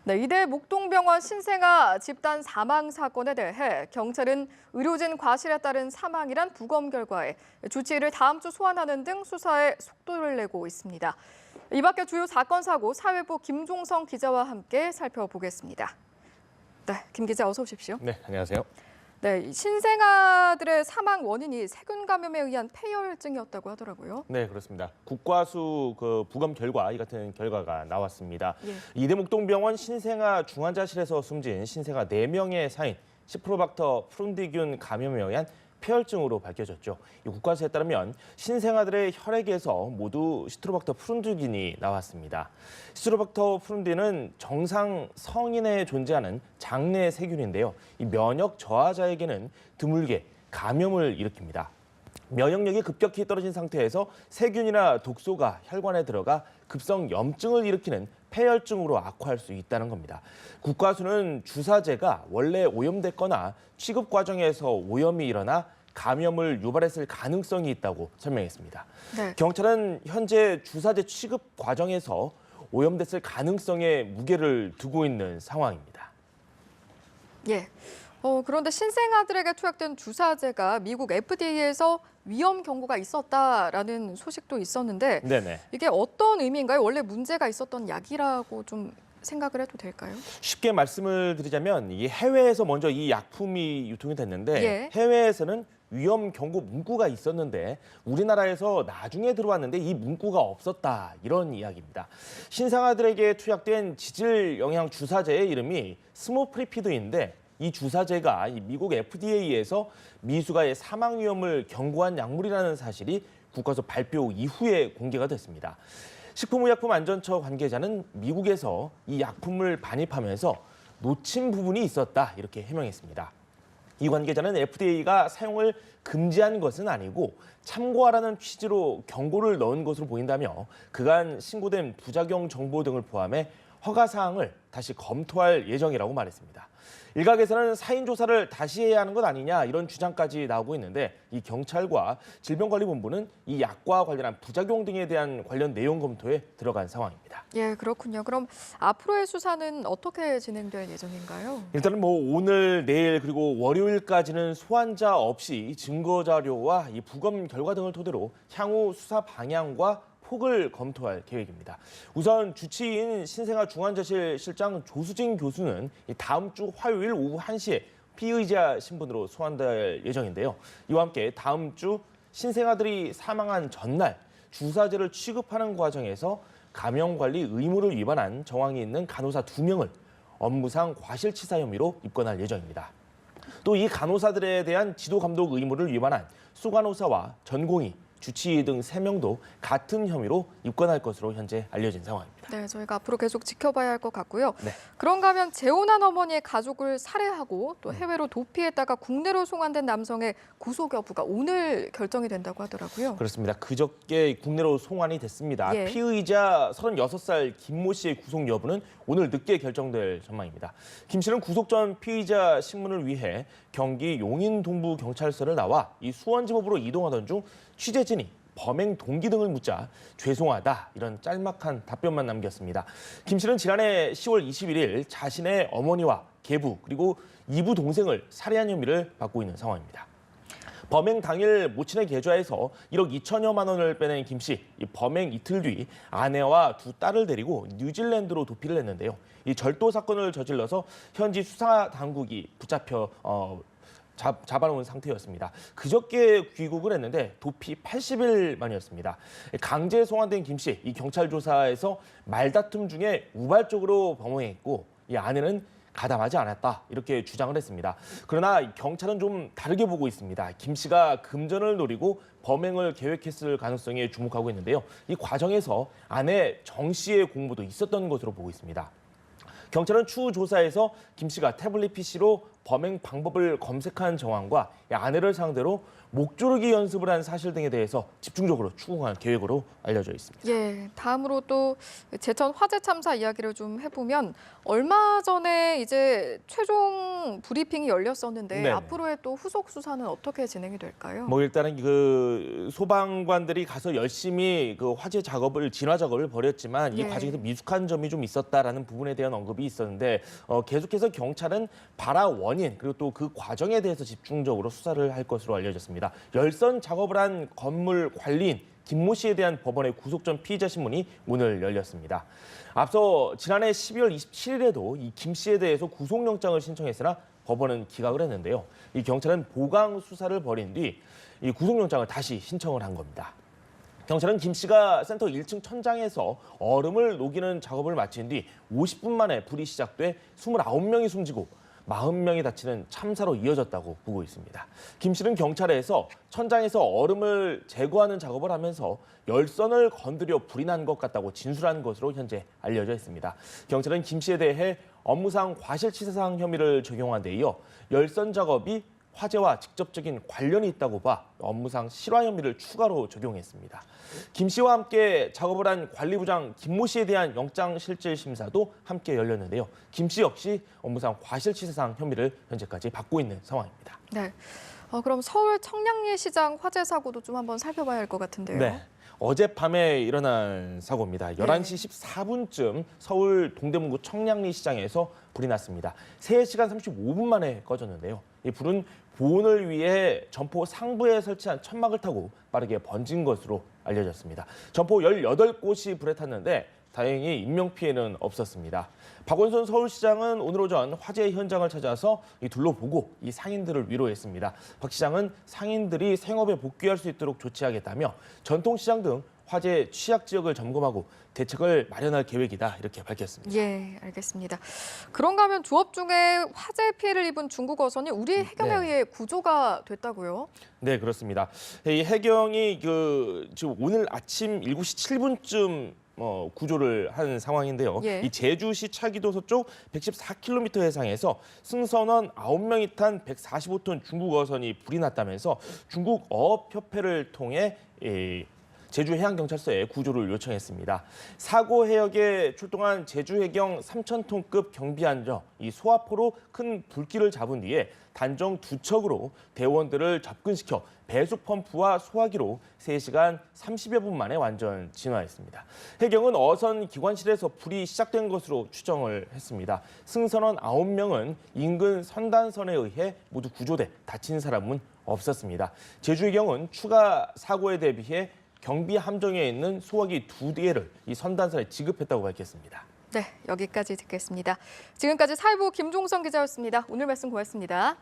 네, 이대 목동병원 신생아 집단 사망 사건에 대해 경찰은 의료진 과실에 따른 사망이란 부검 결과에 주치의를 다음 주 소환하는 등 수사에 속도를 내고 있습니다. 이 밖에 주요 사건 사고 사회부 김종성 기자와 함께 살펴보겠습니다. 네, 김 기자 어서 오십시오. 네, 안녕하세요. 네, 신생아들의 사망 원인이 세균 감염에 의한 폐혈증이었다고 하더라고요. 네, 그렇습니다. 국과수 부검 결과 이 같은 결과가 나왔습니다. 예. 이대목동병원 신생아 중환자실에서 숨진 신생아 4명의 사인 시프로박터 프룬디균 감염에 의한 폐혈증으로 밝혀졌죠. 이 국과수에 따르면 신생아들의 혈액에서 모두 시트로박터 프룬디균이 나왔습니다. 시트로박터 프룬디는 정상 성인에 존재하는 장내 세균인데요. 이 면역 저하자에게는 드물게 감염을 일으킵니다. 면역력이 급격히 떨어진 상태에서 세균이나 독소가 혈관에 들어가 급성 염증을 일으키는 폐혈증으로 악화할 수 있다는 겁니다. 국과수는 주사제가 원래 오염됐거나 취급 과정에서 오염이 일어나 감염을 유발했을 가능성이 있다고 설명했습니다. 네. 경찰은 현재 주사제 취급 과정에서 오염됐을 가능성에 무게를 두고 있는 상황입니다. 예. 그런데 신생아들에게 투약된 주사제가 미국 FDA에서 위험 경고가 있었다라는 소식도 있었는데 네네. 이게 어떤 의미인가요? 원래 문제가 있었던 약이라고 좀 생각을 해도 될까요? 쉽게 말씀을 드리자면 이 해외에서 먼저 이 약품이 유통이 됐는데 예. 해외에서는 위험 경고 문구가 있었는데 우리나라에서 나중에 들어왔는데 이 문구가 없었다 이런 이야기입니다. 신생아들에게 투약된 지질 영양 주사제의 이름이 스모프리피드인데 이 주사제가 미국 FDA에서 미숙아의 사망 위험을 경고한 약물이라는 사실이 국과수 발표 이후에 공개가 됐습니다. 식품의약품안전처 관계자는 미국에서 이 약품을 반입하면서 놓친 부분이 있었다 이렇게 해명했습니다. 이 관계자는 FDA가 사용을 금지한 것은 아니고 참고하라는 취지로 경고를 넣은 것으로 보인다며 그간 신고된 부작용 정보 등을 포함해 허가 사항을 다시 검토할 예정이라고 말했습니다. 일각에서는 사인 조사를 다시 해야 하는 것 아니냐 이런 주장까지 나오고 있는데 이 경찰과 질병관리본부는 이 약과 관련한 부작용 등에 대한 관련 내용 검토에 들어간 상황입니다. 예, 그렇군요. 그럼 앞으로의 수사는 어떻게 진행될 예정인가요? 일단은 오늘, 내일 그리고 월요일까지는 소환자 없이 증거 자료와 이 부검 결과 등을 토대로 향후 수사 방향과 폭을 검토할 계획입니다. 우선 주치의인 신생아 중환자실 실장 조수진 교수는 다음 주 화요일 오후 1시에 피의자 신분으로 소환될 예정인데요. 이와 함께 다음 주 신생아들이 사망한 전날 주사제를 취급하는 과정에서 감염관리 의무를 위반한 정황이 있는 간호사 2명을 업무상 과실치사 혐의로 입건할 예정입니다. 또 이 간호사들에 대한 지도 감독 의무를 위반한 수간호사와 전공의, 주치의 등 3명도 같은 혐의로 입건할 것으로 현재 알려진 상황입니다. 네, 저희가 앞으로 계속 지켜봐야 할 것 같고요. 네. 그런가 하면 재혼한 어머니의 가족을 살해하고 또 해외로 도피했다가 국내로 송환된 남성의 구속 여부가 오늘 결정이 된다고 하더라고요. 그렇습니다. 그저께 국내로 송환이 됐습니다. 예. 피의자 36살 김모 씨의 구속 여부는 오늘 늦게 결정될 전망입니다. 김 씨는 구속 전 피의자 신문을 위해 경기 용인동부경찰서를 나와 이 수원지법으로 이동하던 중 취재진이 범행 동기 등을 묻자 죄송하다 이런 짤막한 답변만 남겼습니다. 김 씨는 지난해 10월 21일 자신의 어머니와 계부 그리고 이부 동생을 살해한 혐의를 받고 있는 상황입니다. 범행 당일 모친의 계좌에서 1억 2천여만 원을 빼낸 김 씨, 이 범행 이틀 뒤 아내와 2 딸을 데리고 뉴질랜드로 도피를 했는데요. 이 절도 사건을 저질러서 현지 수사 당국이 붙잡혀 잡아놓은 상태였습니다. 그저께 귀국을 했는데 도피 80일 만이었습니다. 강제 송환된 김 씨, 이 경찰 조사에서 말다툼 중에 우발적으로 범행했고 이 아내는 가담하지 않았다 이렇게 주장을 했습니다. 그러나 경찰은 좀 다르게 보고 있습니다. 김 씨가 금전을 노리고 범행을 계획했을 가능성에 주목하고 있는데요. 이 과정에서 아내 정 씨의 공모도 있었던 것으로 보고 있습니다. 경찰은 추후 조사에서 김 씨가 태블릿 PC로 범행 방법을 검색한 정황과 아내를 상대로 목조르기 연습을 한 사실 등에 대해서 집중적으로 추궁할 계획으로 알려져 있습니다. 예, 다음으로 또 제천 화재 참사 이야기를 좀 해보면 얼마 전에 이제 최종 브리핑이 열렸었는데 네네. 앞으로의 또 후속 수사는 어떻게 진행이 될까요? 뭐 일단은 그 소방관들이 가서 열심히 그 화재 작업을 진화 작업을 벌였지만 이 네. 과정에서 미숙한 점이 좀 있었다라는 부분에 대한 언급이 있었는데 계속해서 경찰은 발화 원인 그리고 또 그 과정에 대해서 집중적으로 수사를 할 것으로 알려졌습니다. 열선 작업을 한 건물 관리인 김모 씨에 대한 법원의 구속 전 피의자 신문이 오늘 열렸습니다. 앞서 지난해 12월 27일에도 이 김 씨에 대해서 구속영장을 신청했으나 법원은 기각을 했는데요. 이 경찰은 보강 수사를 벌인 뒤 이 구속영장을 다시 신청을 한 겁니다. 경찰은 김 씨가 센터 1층 천장에서 얼음을 녹이는 작업을 마친 뒤 50분 만에 불이 시작돼 29명이 숨지고 40명이 다치는 참사로 이어졌다고 보고 있습니다. 김 씨는 경찰에서 천장에서 얼음을 제거하는 작업을 하면서 열선을 건드려 불이 난 것 같다고 진술한 것으로 현재 알려져 있습니다. 경찰은 김 씨에 대해 업무상 과실치사상 혐의를 적용한 데 이어 열선 작업이 화재와 직접적인 관련이 있다고 봐 업무상 실화 혐의를 추가로 적용했습니다. 김 씨와 함께 작업을 한 관리부장 김모 씨에 대한 영장실질심사도 함께 열렸는데요. 김 씨 역시 업무상 과실치사상 혐의를 현재까지 받고 있는 상황입니다. 네. 그럼 서울 청량리 시장 화재 사고도 좀 한번 살펴봐야 할 것 같은데요. 네. 어젯밤에 일어난 사고입니다. 11시 14분쯤 서울 동대문구 청량리 시장에서 불이 났습니다. 3시간 35분 만에 꺼졌는데요. 이 불은 보온을 위해 점포 상부에 설치한 천막을 타고 빠르게 번진 것으로 알려졌습니다. 점포 18곳이 불에 탔는데 다행히 인명피해는 없었습니다. 박원순 서울시장은 오늘 오전 화재 현장을 찾아서 둘러보고 이 상인들을 위로했습니다. 박 시장은 상인들이 생업에 복귀할 수 있도록 조치하겠다며 전통시장 등 화재 취약 지역을 점검하고 대책을 마련할 계획이다 이렇게 밝혔습니다. 예, 알겠습니다. 그런가 하면 조업 중에 화재 피해를 입은 중국 어선이 우리 해경에 네. 의해 구조가 됐다고요? 네, 그렇습니다. 이 해경이 지금 오늘 아침 7시 7분쯤 구조를 한 상황인데요. 예. 이 제주시 차기도 서쪽 114km 해상에서 승선원 9명이 탄 145톤 중국 어선이 불이 났다면서 중국 어업협회를 통해 제주해양경찰서에 구조를 요청했습니다. 사고 해역에 출동한 제주해경 3,000톤급 경비함정 이 소화포로 큰 불길을 잡은 뒤에 단정 2척으로 대원들을 접근시켜 배수 펌프와 소화기로 3시간 30여 분 만에 완전 진화했습니다. 해경은 어선 기관실에서 불이 시작된 것으로 추정을 했습니다. 승선원 9명은 인근 선단선에 의해 모두 구조돼 다친 사람은 없었습니다. 제주해경은 추가 사고에 대비해 경비 함정에 있는 소화기 2대를 이 선단선에 지급했다고 밝혔습니다. 네, 여기까지 듣겠습니다. 지금까지 사회부 김종선 기자였습니다. 오늘 말씀 고맙습니다.